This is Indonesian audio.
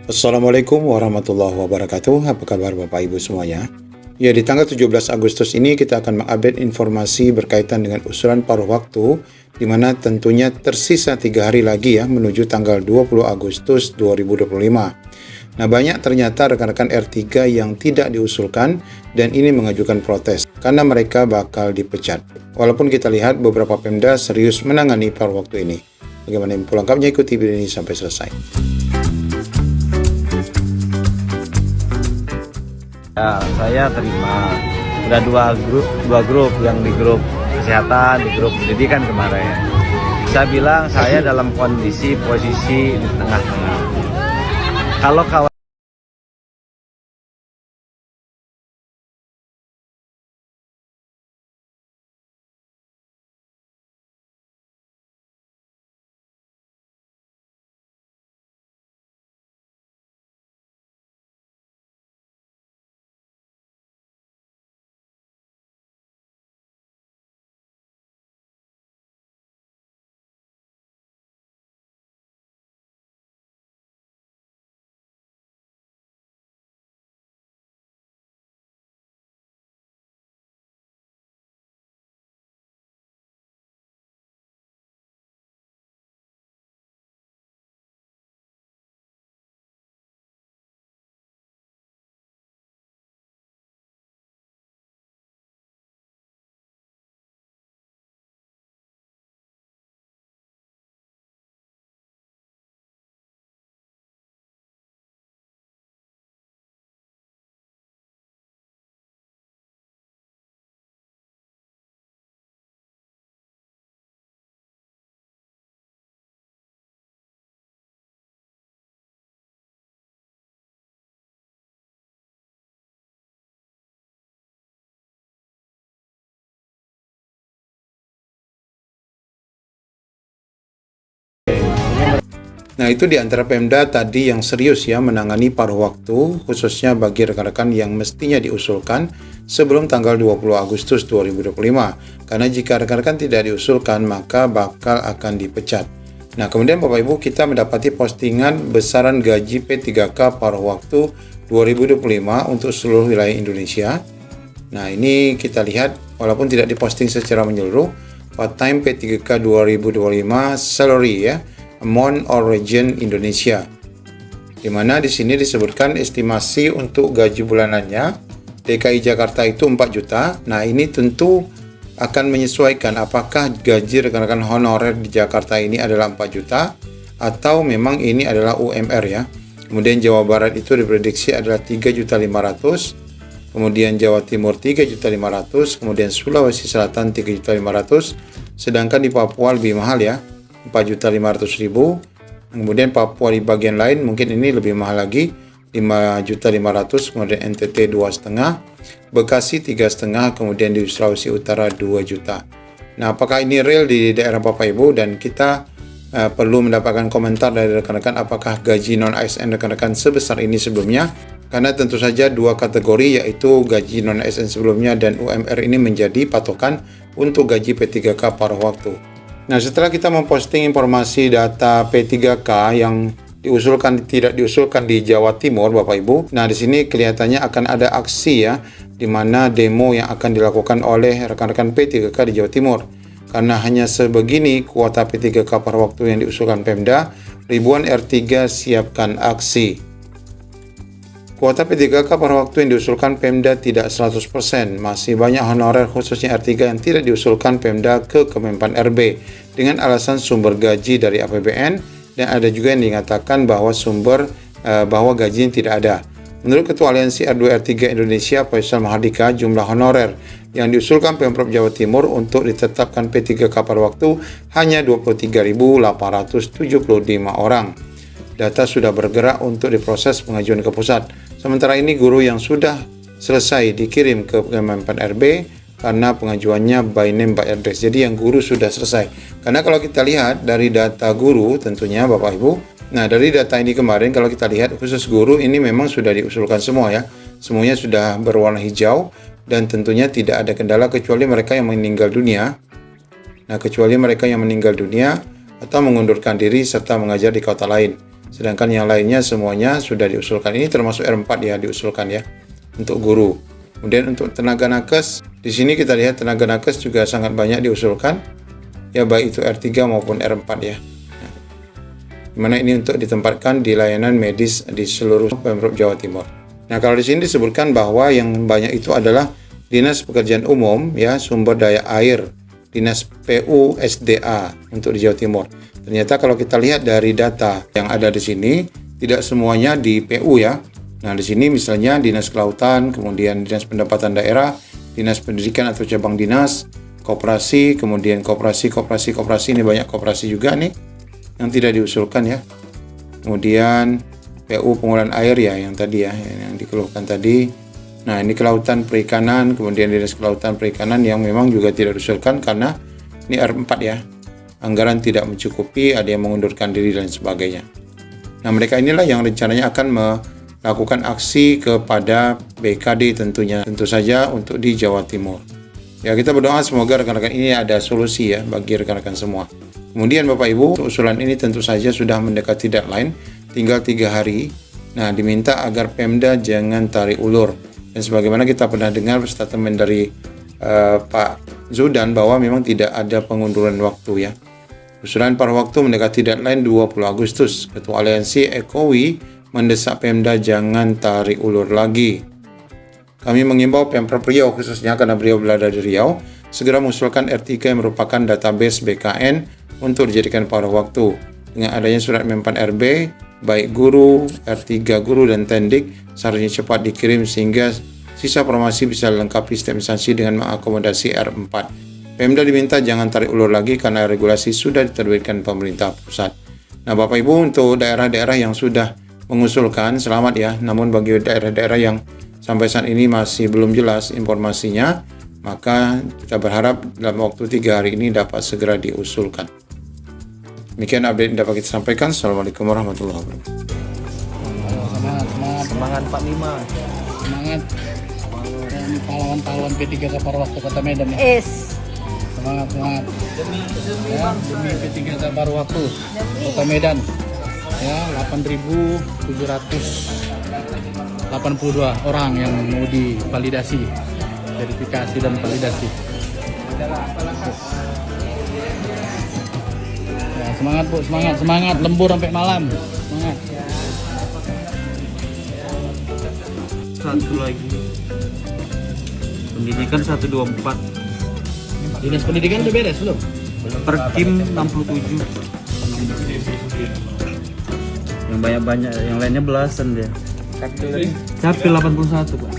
Assalamualaikum warahmatullahi wabarakatuh. Apa kabar Bapak Ibu semuanya? Ya, di tanggal 17 Agustus ini kita akan mengupdate informasi berkaitan dengan usulan paruh waktu, di mana tentunya tersisa 3 hari lagi ya menuju tanggal 20 Agustus 2025. Nah, banyak ternyata rekan-rekan R3 yang tidak diusulkan dan ini mengajukan protes karena mereka bakal dipecat. Walaupun kita lihat beberapa Pemda serius menangani paruh waktu ini. Bagaimana info lengkapnya, ikuti video ini sampai selesai. Ya, saya terima. Udah dua grup, yang di grup kesehatan, di grup pendidikan kemarin. Saya bilang saya dalam posisi di tengah-tengah. Kalau kawan Nah, itu di antara Pemda tadi yang serius ya menangani paruh waktu, khususnya bagi rekan-rekan yang mestinya diusulkan sebelum tanggal 20 Agustus 2025. Karena jika rekan-rekan tidak diusulkan, maka bakal akan dipecat. Nah, kemudian Bapak Ibu, kita mendapati postingan besaran gaji P3K paruh waktu 2025 untuk seluruh wilayah Indonesia. Nah, ini kita lihat walaupun tidak diposting secara menyeluruh, part-time P3K 2025 salary ya, amount or region Indonesia. Di mana di sini disebutkan estimasi untuk gaji bulanannya DKI Jakarta itu 4 juta. Nah, ini tentu akan menyesuaikan apakah gaji rekan-rekan honorer di Jakarta ini adalah 4 juta atau memang ini adalah UMR ya. Kemudian Jawa Barat itu diprediksi adalah 3.500.000. Kemudian Jawa Timur 3.500.000, kemudian Sulawesi Selatan 3.500.000, sedangkan di Papua lebih mahal ya, 4.500.000. Kemudian Papua di bagian lain mungkin ini lebih mahal lagi, 5.500.000, kemudian NTT 2,5, Bekasi 3,5, kemudian di Sulawesi Utara 2 juta. Nah, apakah ini real di daerah Bapak Ibu? Dan kita perlu mendapatkan komentar dari rekan-rekan apakah gaji non-ASN rekan-rekan sebesar ini sebelumnya. Karena tentu saja dua kategori, yaitu gaji non-ASN sebelumnya dan UMR ini menjadi patokan untuk gaji P3K paruh waktu. Nah, setelah kita memposting informasi data P3K yang tidak diusulkan di Jawa Timur, Bapak Ibu. Nah, di sini kelihatannya akan ada aksi ya, di mana demo yang akan dilakukan oleh rekan-rekan P3K di Jawa Timur. Karena hanya sebegini kuota P3K paruh waktu yang diusulkan Pemda, ribuan R3 siapkan aksi. Kuota P3K paruh waktu yang diusulkan Pemda tidak 100%. Masih banyak honorer khususnya R3 yang tidak diusulkan Pemda ke Kemenpan RB dengan alasan sumber gaji dari APBN, dan ada juga yang dikatakan bahwa bahwa gaji tidak ada. Menurut Ketua Aliansi R2R3 Indonesia Faisal Mahardika, jumlah honorer yang diusulkan Pemprov Jawa Timur untuk ditetapkan P3K paruh waktu hanya 23.875 orang. Data sudah bergerak untuk diproses pengajuan ke pusat. Sementara ini guru yang sudah selesai dikirim ke Kemenpan RB karena pengajuannya by name by address. Jadi yang guru sudah selesai. Karena kalau kita lihat dari data guru tentunya Bapak Ibu. Nah, dari data ini kemarin kalau kita lihat khusus guru ini memang sudah diusulkan semua ya. Semuanya sudah berwarna hijau dan tentunya tidak ada kendala kecuali mereka yang meninggal dunia. Nah, kecuali mereka yang meninggal dunia atau mengundurkan diri serta mengajar di kota lain. Sedangkan yang lainnya semuanya sudah diusulkan. Ini termasuk R4 ya diusulkan ya untuk guru. Kemudian untuk tenaga nakes, di sini kita lihat tenaga nakes juga sangat banyak diusulkan. Ya baik itu R3 maupun R4 ya. Dimana ini untuk ditempatkan di layanan medis di seluruh Pemprov Jawa Timur. Nah, kalau di sini disebutkan bahwa yang banyak itu adalah Dinas Pekerjaan Umum, ya, Sumber Daya Air, Dinas PU SDA untuk di Jawa Timur. Ternyata kalau kita lihat dari data yang ada di sini, tidak semuanya di PU ya. Nah, di sini misalnya Dinas Kelautan, kemudian Dinas Pendapatan Daerah, Dinas Pendidikan atau cabang dinas, koperasi, kemudian koperasi ini banyak koperasi juga nih yang tidak diusulkan ya. Kemudian PU Pengolahan Air ya yang tadi ya, yang dikeluhkan tadi. Nah, ini kelautan perikanan, kemudian Dinas Kelautan Perikanan yang memang juga tidak diusulkan karena ini R4 ya. Anggaran tidak mencukupi, ada yang mengundurkan diri dan sebagainya. Nah, mereka inilah yang rencananya akan melakukan aksi kepada BKD tentu saja untuk di Jawa Timur. Ya, kita berdoa semoga rekan-rekan ini ada solusi ya bagi rekan-rekan semua. Kemudian Bapak Ibu, usulan ini tentu saja sudah mendekati deadline, tinggal 3 hari. Nah, diminta agar Pemda jangan tarik ulur. Dan sebagaimana kita pernah dengar statement dari Pak Zudan bahwa memang tidak ada pengunduran waktu ya. Usulan paruh waktu mendekati deadline 20 Agustus. Ketua Aliansi Ekowi mendesak Pemda jangan tarik ulur lagi. Kami mengimbau Pemprov Riau khususnya karena beliau berada di Riau, segera mengusulkan R3 yang merupakan database BKN untuk dijadikan paruh waktu. Dengan adanya surat Menpan RB, baik guru, R3 guru dan tendik seharusnya cepat dikirim sehingga sisa formasi bisa dilengkapi setiap instansi dengan mengakomodasi R4. Pemda diminta jangan tarik ulur lagi karena regulasi sudah diterbitkan pemerintah pusat. Nah, Bapak Ibu, untuk daerah-daerah yang sudah mengusulkan, selamat ya. Namun bagi daerah-daerah yang sampai saat ini masih belum jelas informasinya, maka kita berharap dalam waktu 3 hari ini dapat segera diusulkan. Demikian update yang dapat kita sampaikan. Assalamualaikum warahmatullahi wabarakatuh. Semangat 45. Semangat. Dan pahlawan-pahlawan P3 Kabar Waktu Kota Medan ya. Semangat. Ya, demi P3 Kabar Waktu Kota Medan. Ya, 8.782 orang yang mau divalidasi, verifikasi dan validasi. Ya, semangat Bu, semangat, lembur sampai malam. Semangat. Satu lagi. Pendidikan 124. Dinas pendidikan udah beres belum? Perkim 67. Yang banyak-banyak, yang lainnya belasan dia. Capil 81, Pak.